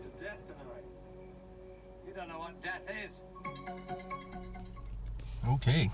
to death tonight. You don't know what death is. Okay,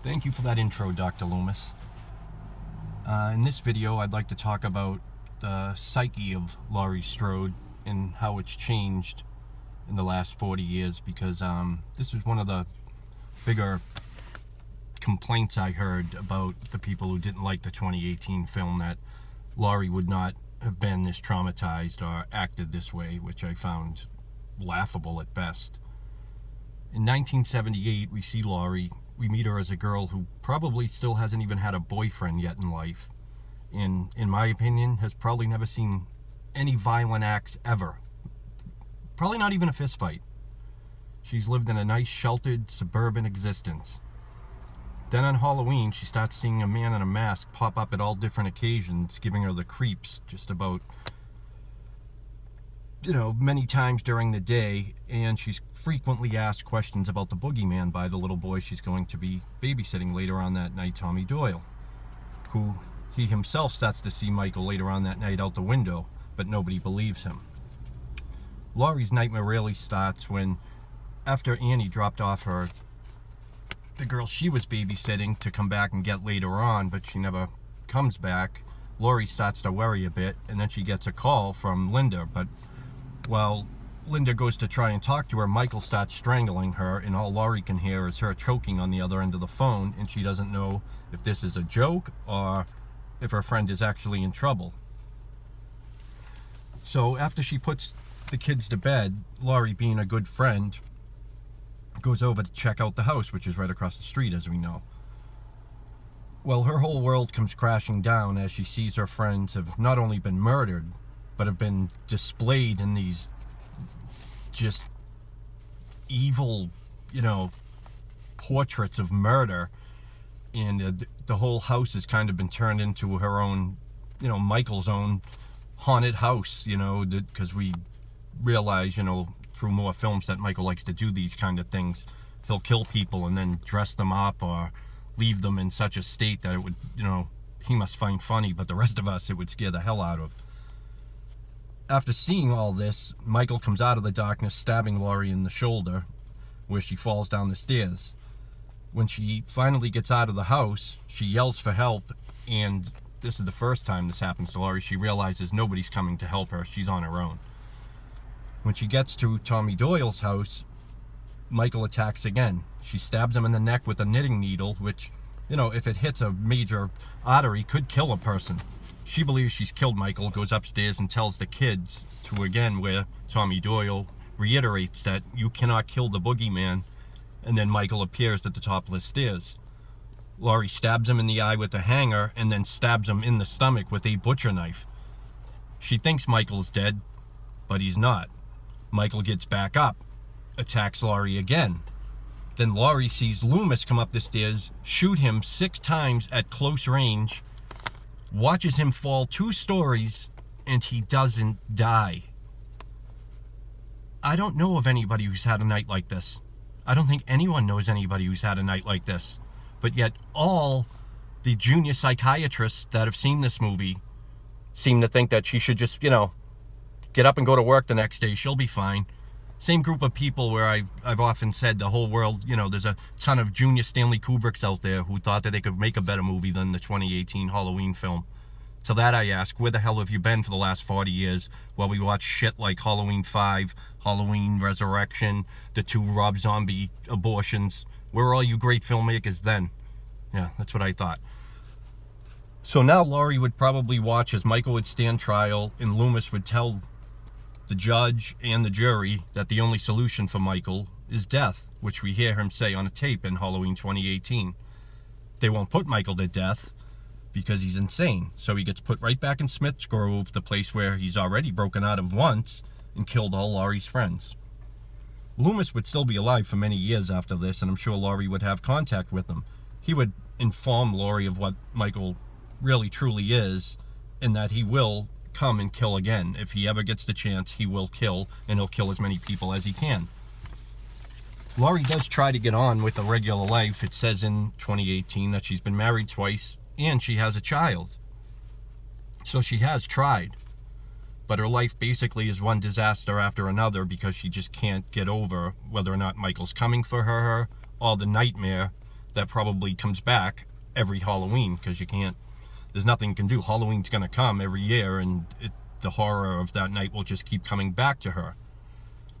thank you for that intro, Dr. Loomis. In this video, I'd like to talk about the psyche of Laurie Strode and how it's changed in the last 40 years, because this was one of the bigger complaints I heard about the people who didn't like the 2018 film, that Laurie would not have been this traumatized or acted this way, which I found laughable at best. In 1978, we see Laurie. We meet her as a girl who probably still hasn't even had a boyfriend yet in life, and in my opinion has probably never seen any violent acts ever. Probably not even a fist fight. She's lived in a nice sheltered suburban existence. Then on Halloween, she starts seeing a man in a mask pop up at all different occasions, giving her the creeps just about, many times during the day, and she's frequently asked questions about the boogeyman by the little boy she's going to be babysitting later on that night, Tommy Doyle, who he himself starts to see Michael later on that night out the window, but nobody believes him. Laurie's nightmare really starts when, after Annie dropped off the girl she was babysitting to come back and get later on, but she never comes back, Laurie starts to worry a bit, and then she gets a call from Linda, but while Linda goes to try and talk to her, Michael starts strangling her, and all Laurie can hear is her choking on the other end of the phone, and she doesn't know if this is a joke or if her friend is actually in trouble. So after she puts the kids to bed, Laurie, being a good friend, goes over to check out the house, which is right across the street, as we know. Well, her whole world comes crashing down as she sees her friends have not only been murdered, but have been displayed in these just evil, portraits of murder. And the whole house has kind of been turned into her own, Michael's own haunted house, because we realize, through more films that Michael likes to do these kind of things. He'll kill people and then dress them up or leave them in such a state that it would, he must find funny, but the rest of us, it would scare the hell out of. After seeing all this, Michael comes out of the darkness, stabbing Laurie in the shoulder, where she falls down the stairs. When she finally gets out of the house, she yells for help, and this is the first time this happens to Laurie. She realizes nobody's coming to help her. She's on her own. When she gets to Tommy Doyle's house, Michael attacks again. She stabs him in the neck with a knitting needle, which, if it hits a major artery, could kill a person. She believes she's killed Michael, goes upstairs and tells the kids to, again, where Tommy Doyle reiterates that you cannot kill the boogeyman, and then Michael appears at the top of the stairs. Laurie stabs him in the eye with a hanger and then stabs him in the stomach with a butcher knife. She thinks Michael's dead, but he's not. Michael gets back up, attacks Laurie again. Then Laurie sees Loomis come up the stairs, shoot him 6 times at close range, watches him fall 2 stories, and he doesn't die. I don't know of anybody who's had a night like this. I don't think anyone knows anybody who's had a night like this. But yet all the junior psychiatrists that have seen this movie seem to think that she should just, get up and go to work the next day. She'll be fine. Same group of people where I've often said the whole world, there's a ton of junior Stanley Kubricks out there who thought that they could make a better movie than the 2018 Halloween film. To that I ask, where the hell have you been for the last 40 years while we watch shit like Halloween 5, Halloween Resurrection, the 2 Rob Zombie abortions? Where were all you great filmmakers then? Yeah, that's what I thought. So now Laurie would probably watch as Michael would stand trial and Loomis would tell the judge and the jury that the only solution for Michael is death, which we hear him say on a tape in Halloween 2018. They won't put Michael to death because he's insane, so he gets put right back in Smith's Grove, the place where he's already broken out of once and killed all Laurie's friends. Loomis would still be alive for many years after this, and I'm sure Laurie would have contact with him. He would inform Laurie of what Michael really truly is, and that he will come and kill again. If he ever gets the chance, he will kill, and he'll kill as many people as he can. Laurie does try to get on with a regular life. It says in 2018 that she's been married twice and she has a child. So she has tried. but her life basically is one disaster after another because she just can't get over whether or not Michael's coming for her, or the nightmare that probably comes back every Halloween, because there's nothing you can do. Halloween's going to come every year, and the horror of that night will just keep coming back to her.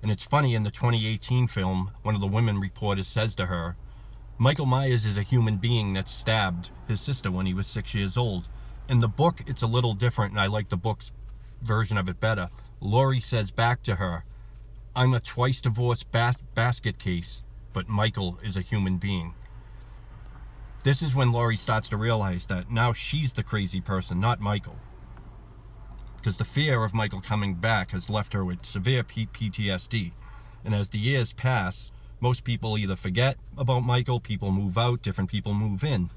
And it's funny, in the 2018 film, one of the women reporters says to her, Michael Myers is a human being that stabbed his sister when he was 6 years old. In the book, it's a little different, and I like the book's version of it better. Laurie says back to her, I'm a twice divorced basket case, but Michael is a human being. This is when Laurie starts to realize that now she's the crazy person, not Michael. Because the fear of Michael coming back has left her with severe PTSD. And as the years pass, most people either forget about Michael, people move out, different people move in.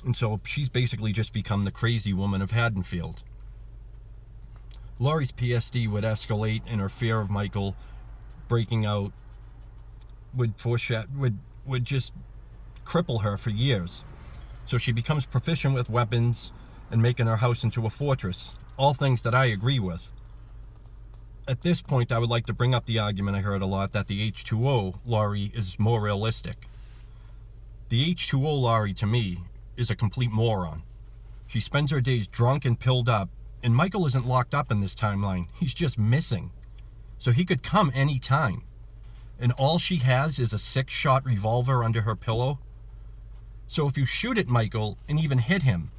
And so she's basically just become the crazy woman of Haddonfield. Laurie's PTSD would escalate, and her fear of Michael breaking out would just cripple her for years. So she becomes proficient with weapons and making her house into a fortress. All things that I agree with. At this point, I would like to bring up the argument I heard a lot that the H2O Laurie is more realistic. The H2O Laurie, to me, is a complete moron. She spends her days drunk and pilled up, and Michael isn't locked up in this timeline. He's just missing. So he could come any time. And all she has is a 6-shot revolver under her pillow. So if you shoot at Michael and even hit him,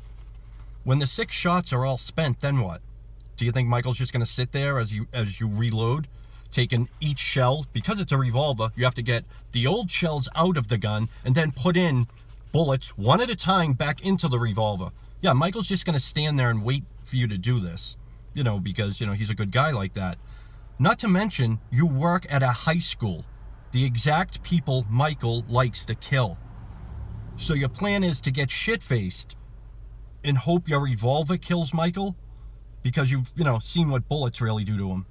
when the 6 shots are all spent, then what? Do you think Michael's just going to sit there as you reload, taking each shell? Because it's a revolver, you have to get the old shells out of the gun and then put in bullets one at a time back into the revolver. Yeah, Michael's just going to stand there and wait for you to do this, because, he's a good guy like that. Not to mention, you work at a high school, the exact people Michael likes to kill. So your plan is to get shit-faced and hope your revolver kills Michael, because you've, seen what bullets really do to him.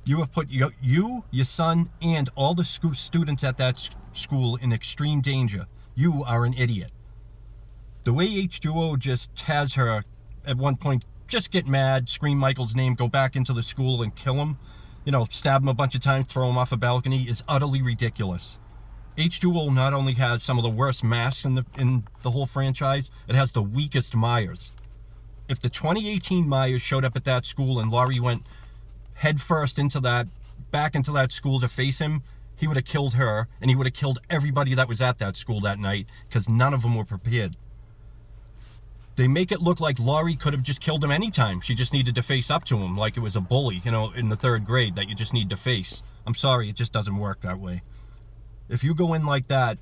You have put you, your son, and all the students at that school in extreme danger. You are an idiot. The way H2O just has her, at one point, just get mad, scream Michael's name, go back into the school and kill him, stab him a bunch of times, throw him off a balcony, is utterly ridiculous. H2O not only has some of the worst masks in the whole franchise, it has the weakest Myers. If the 2018 Myers showed up at that school and Laurie went headfirst back into that school to face him, he would have killed her, and he would have killed everybody that was at that school that night, because none of them were prepared. They make it look like Laurie could have just killed him anytime. She just needed to face up to him like it was a bully, in the 3rd grade that you just need to face. I'm sorry, it just doesn't work that way. If you go in like that,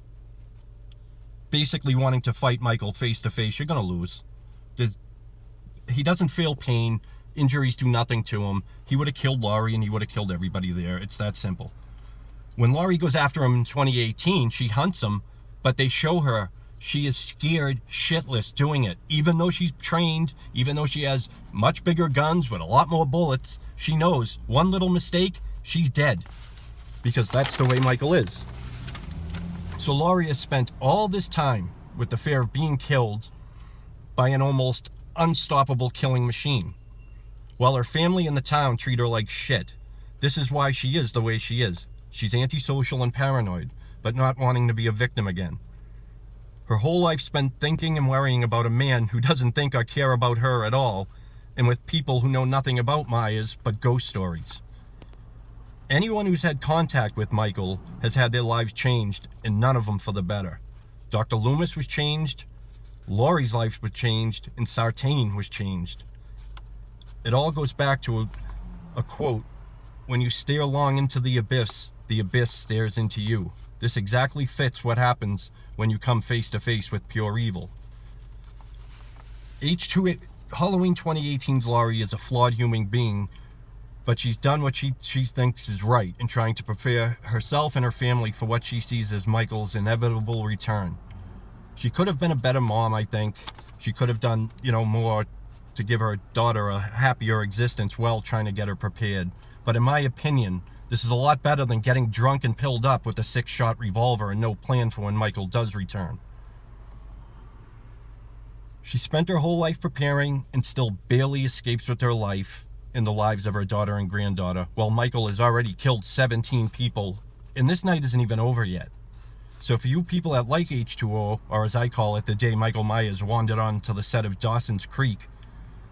basically wanting to fight Michael face to face, you're going to lose. He doesn't feel pain. Injuries do nothing to him. He would have killed Laurie, and he would have killed everybody there. It's that simple. When Laurie goes after him in 2018, she hunts him, but they show her she is scared shitless doing it. Even though she's trained, even though she has much bigger guns with a lot more bullets, she knows one little mistake, she's dead. Because that's the way Michael is. So Laurie has spent all this time with the fear of being killed by an almost unstoppable killing machine, while her family and the town treat her like shit. This is why she is the way she is. She's antisocial and paranoid, but not wanting to be a victim again. Her whole life spent thinking and worrying about a man who doesn't think or care about her at all, and with people who know nothing about Myers but ghost stories. Anyone who's had contact with Michael has had their lives changed, and none of them for the better. Dr. Loomis was changed, Laurie's life was changed, and Sartain was changed. It all goes back to a quote, when you stare long into the abyss stares into you. This exactly fits what happens when you come face to face with pure evil. Halloween 2018's Laurie is a flawed human being, but she's done what she thinks is right in trying to prepare herself and her family for what she sees as Michael's inevitable return. She could have been a better mom, I think. She could have done, more to give her daughter a happier existence while trying to get her prepared. But in my opinion, this is a lot better than getting drunk and pilled up with a 6-shot revolver and no plan for when Michael does return. She spent her whole life preparing and still barely escapes with her life. in the lives of her daughter and granddaughter, while Michael has already killed 17 people, and this night isn't even over yet. So for you people that like H2O, or as I call it, the day Michael Myers wandered onto the set of Dawson's Creek,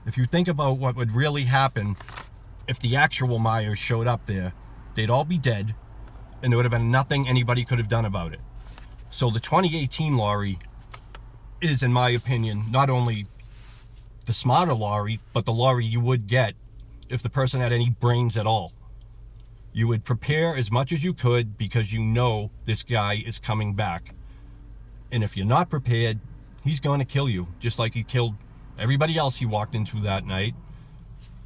if you think about what would really happen if the actual Myers showed up there, they'd all be dead, and there would have been nothing anybody could have done about it. So the 2018 Laurie is, in my opinion, not only the smarter Laurie, but the Laurie you would get if the person had any brains at all. You would prepare as much as you could because you know this guy is coming back. And if you're not prepared, he's going to kill you, just like he killed everybody else he walked into that night.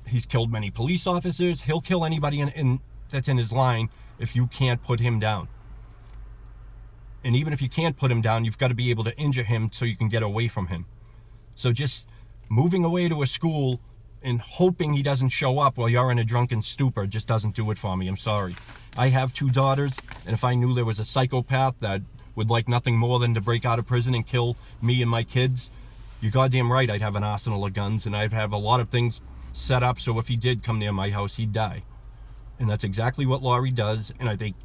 He's killed many police officers. He'll kill anybody that's in his line if you can't put him down. And even if you can't put him down, you've got to be able to injure him so you can get away from him. So just moving away to a school and hoping he doesn't show up while you're in a drunken stupor just doesn't do it for me. I'm sorry. I have 2 daughters, and if I knew there was a psychopath that would like nothing more than to break out of prison and kill me and my kids, you're goddamn right I'd have an arsenal of guns, and I'd have a lot of things set up so if he did come near my house, he'd die. And that's exactly what Laurie does, and I think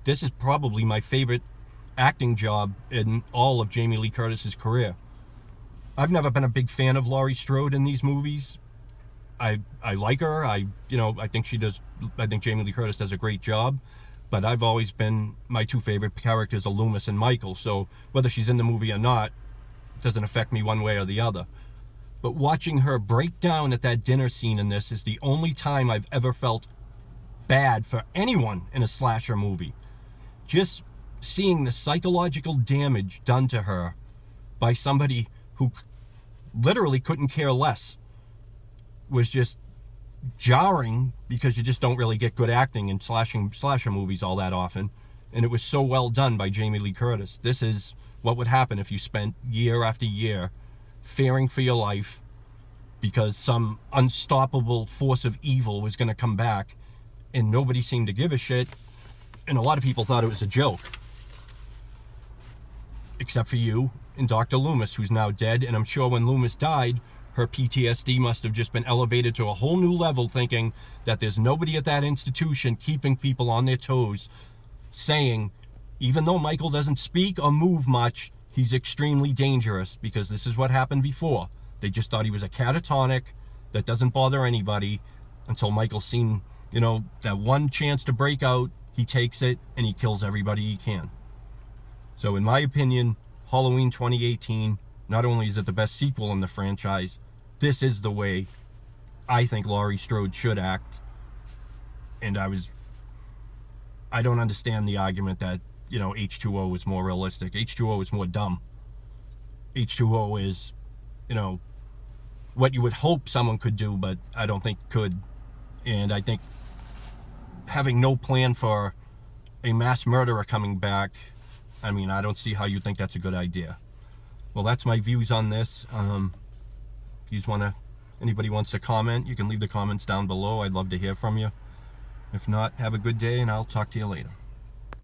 this is probably my favorite acting job in all of Jamie Lee Curtis's career. I've never been a big fan of Laurie Strode in these movies. I like her. I think Jamie Lee Curtis does a great job, but I've always been, my 2 favorite characters are Loomis and Michael, so whether she's in the movie or not doesn't affect me one way or the other. But watching her break down at that dinner scene in this is the only time I've ever felt bad for anyone in a slasher movie. Just seeing the psychological damage done to her by somebody who literally couldn't care less was just jarring, because you just don't really get good acting in slasher movies all that often. And it was so well done by Jamie Lee Curtis. This is what would happen if you spent year after year fearing for your life because some unstoppable force of evil was going to come back, and nobody seemed to give a shit, and a lot of people thought it was a joke. Except for you and Dr. Loomis, who's now dead, and I'm sure when Loomis died, her PTSD must have just been elevated to a whole new level, thinking that there's nobody at that institution keeping people on their toes, saying, even though Michael doesn't speak or move much, he's extremely dangerous, because this is what happened before. They just thought he was a catatonic that doesn't bother anybody until Michael's seen, that one chance to break out, he takes it and he kills everybody he can. So in my opinion, Halloween 2018, not only is it the best sequel in the franchise, this is the way I think Laurie Strode should act. And I don't understand the argument that, H2O is more realistic. H2O is more dumb. H2O is, what you would hope someone could do, but I don't think could. And I think having no plan for a mass murderer coming back, I don't see how you think that's a good idea. Well, that's my views on this. Anybody wants to comment, you can leave the comments down below. I'd love to hear from you. If not, have a good day, and I'll talk to you later.